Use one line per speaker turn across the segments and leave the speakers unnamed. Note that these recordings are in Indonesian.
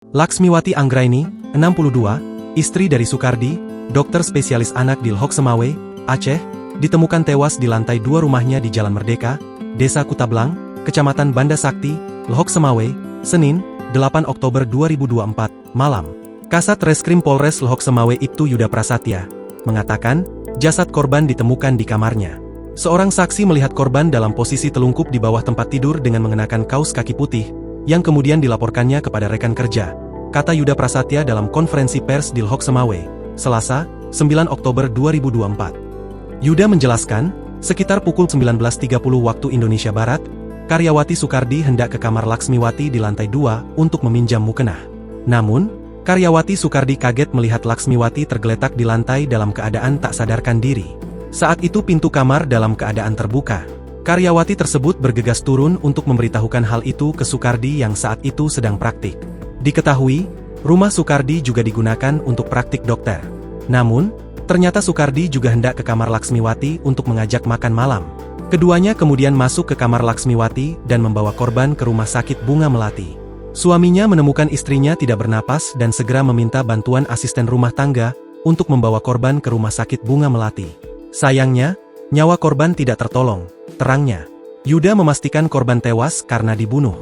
Laksmiwati Anggraini, 62, istri dari Sukardi, dokter spesialis anak di Lhokseumawe, Aceh, ditemukan tewas di lantai 2 rumahnya di Jalan Merdeka, Desa Kutablang, Kecamatan Banda Sakti, Lhokseumawe, Senin, 8 Oktober 2024, malam. Kasat Reskrim Polres Lhokseumawe Ibtu Yuda Prasatya mengatakan, jasad korban ditemukan di kamarnya. Seorang saksi melihat korban dalam posisi telungkup di bawah tempat tidur dengan mengenakan kaos kaki putih, yang kemudian dilaporkannya kepada rekan kerja, kata Yuda Prasatya dalam konferensi pers di Lhokseumawe, Selasa, 9 Oktober 2024. Yuda menjelaskan, sekitar pukul 19.30 waktu Indonesia Barat, karyawati Sukardi hendak ke kamar Laksmiwati di lantai 2 untuk meminjam mukena. Namun, karyawati Sukardi kaget melihat Laksmiwati tergeletak di lantai dalam keadaan tak sadarkan diri. Saat itu pintu kamar dalam keadaan terbuka. Karyawati tersebut bergegas turun untuk memberitahukan hal itu ke Sukardi yang saat itu sedang praktik. Diketahui, rumah Sukardi juga digunakan untuk praktik dokter. Namun, ternyata Sukardi juga hendak ke kamar Laksmiwati untuk mengajak makan malam. Keduanya kemudian masuk ke kamar Laksmiwati dan membawa korban ke rumah sakit Bunga Melati. Suaminya menemukan istrinya tidak bernapas dan segera meminta bantuan asisten rumah tangga untuk membawa korban ke rumah sakit Bunga Melati. Sayangnya, nyawa korban tidak tertolong, terangnya. Yuda memastikan korban tewas karena dibunuh.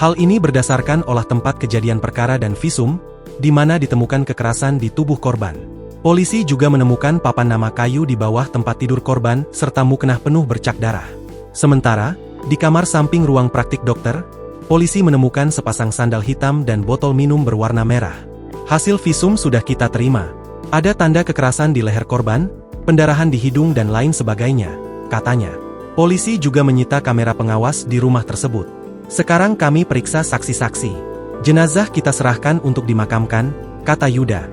Hal ini berdasarkan olah tempat kejadian perkara dan visum, di mana ditemukan kekerasan di tubuh korban. Polisi juga menemukan papan nama kayu di bawah tempat tidur korban serta mukena penuh bercak darah. Sementara, di kamar samping ruang praktik dokter, polisi menemukan sepasang sandal hitam dan botol minum berwarna merah. Hasil visum sudah kita terima. Ada tanda kekerasan di leher korban, pendarahan di hidung dan lain sebagainya, katanya. Polisi juga menyita kamera pengawas di rumah tersebut. Sekarang kami periksa saksi-saksi. Jenazah kita serahkan untuk dimakamkan, kata Yuda.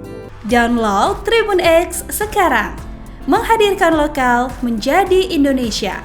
Download Tribun X sekarang. Menghadirkan lokal menjadi Indonesia.